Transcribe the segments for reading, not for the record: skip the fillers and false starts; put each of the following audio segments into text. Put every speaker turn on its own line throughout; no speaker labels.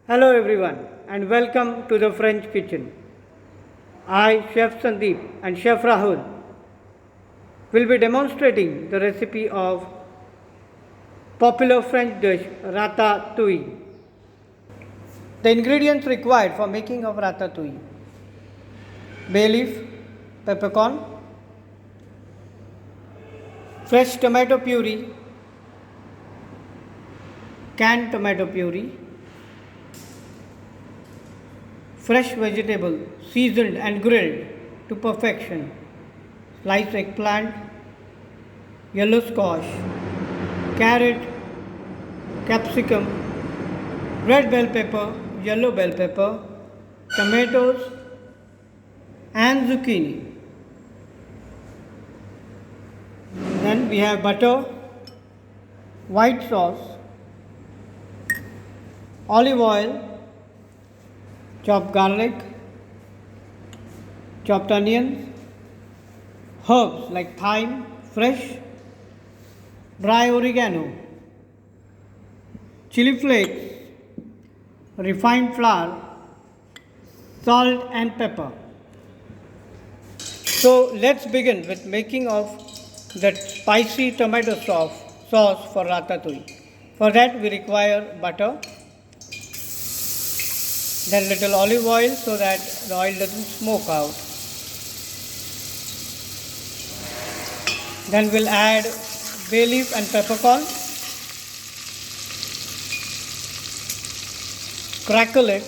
Hello everyone and welcome to the French kitchen. I, Chef Sandeep and Chef Rahul will be demonstrating the recipe of popular French dish ratatouille. The ingredients required for making of ratatouille: bay leaf, peppercorn, fresh tomato puree, canned tomato puree, fresh vegetable seasoned and grilled to perfection, sliced eggplant, yellow squash, carrot, capsicum, red bell pepper, yellow bell pepper, tomatoes, and zucchini. Then we have butter, white sauce, olive oil, chopped garlic, chopped onions, herbs like thyme, fresh, dry oregano, chili flakes, refined flour, salt and pepper. So let's begin with making of that spicy tomato sauce for ratatouille. For that we require butter, then little olive oil so that the oil doesn't smoke out. Then we'll add bay leaf and peppercorn, crackle it,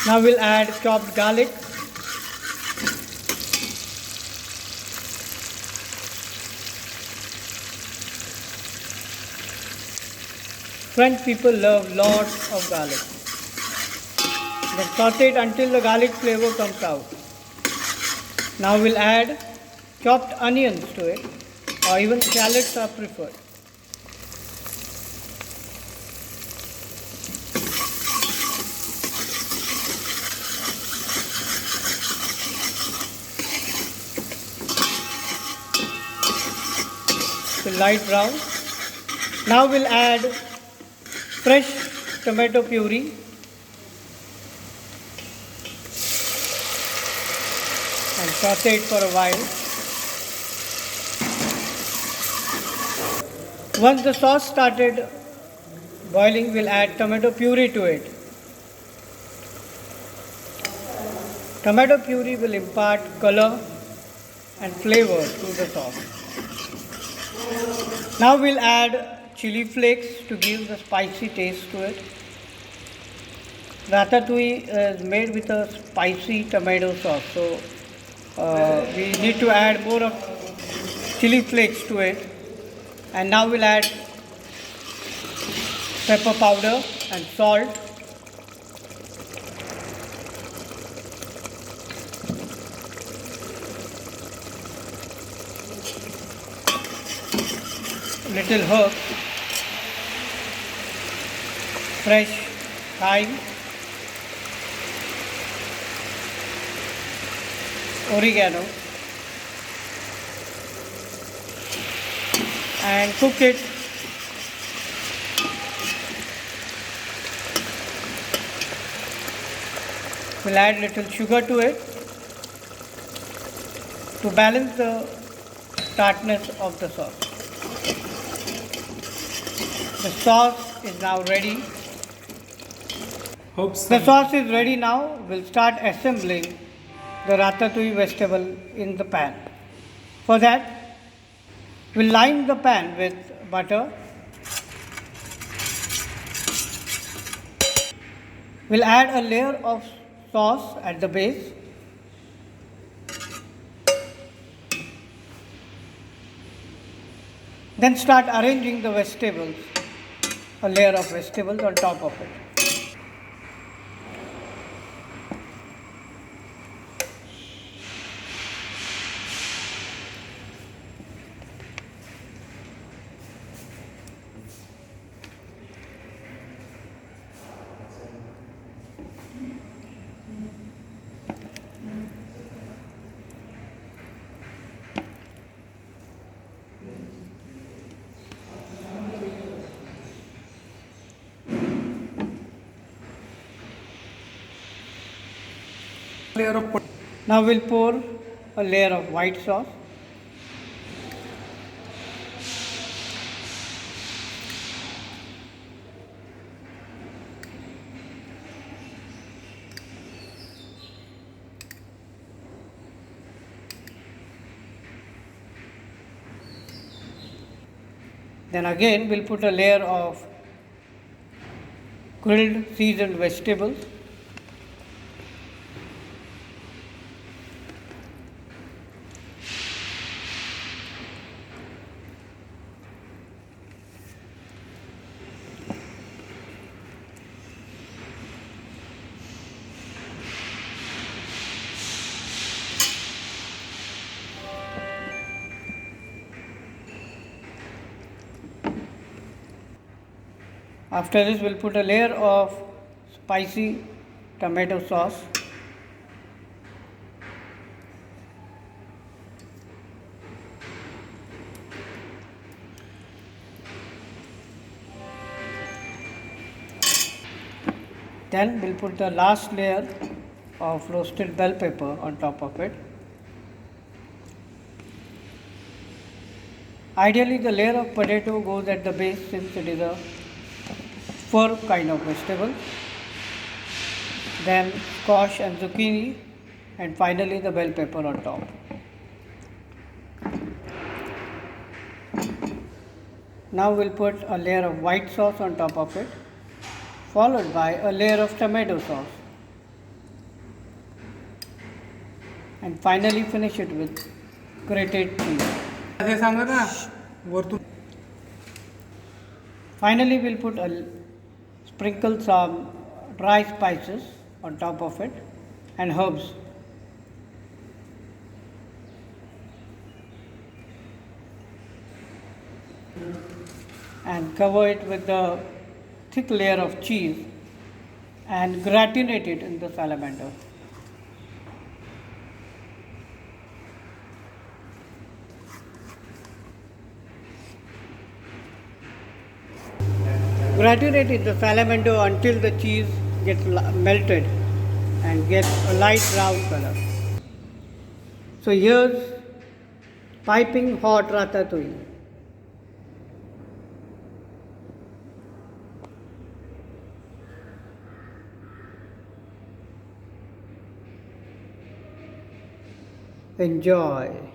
now we'll add chopped garlic, French people love lots of garlic. Then saute it until the garlic flavor comes out. Now we'll add chopped onions to it, or even shallots are preferred. To light brown. Now we'll add fresh tomato puree, and saute it for a while. Once the sauce started boiling, we'll add tomato puree to it. Tomato puree will impart color and flavor to the sauce. Now we'll add chili flakes to give the spicy taste to it. Ratatouille is made with a spicy tomato sauce, so we need to add more of chili flakes to it. And now we'll add pepper powder and salt. Little herbs, fresh thyme, oregano, and cook it. We'll add little sugar to it to balance the tartness of the sauce. The sauce is now ready. The sauce is ready now. We'll start assembling the ratatouille vegetable in the pan. For that, we'll line the pan with butter. We'll add a layer of sauce at the base. Then start arranging the vegetables, a layer of vegetables on top of it.
layer of
Now we'll pour a layer of white sauce. Then again we'll put a layer of grilled seasoned vegetables. After this we'll put a layer of spicy tomato sauce. Then we'll put the last layer of roasted bell pepper on top of it. Ideally the layer of potato goes at the base since it is a fur kind of vegetable. Then squash and zucchini, and finally the bell pepper on top. Now we'll put a layer of white sauce on top of it, followed by a layer of tomato sauce, and finally finish it with grated cheese.
हे सांगा ना वरतून
Finally we'll put sprinkle some dry spices on top of it and herbs. And cover it with the thick layer of cheese and gratinate it in the salamander. Gratinate in the salamander until the cheese gets melted and gets a light brown color. So here's piping hot ratatouille. Enjoy.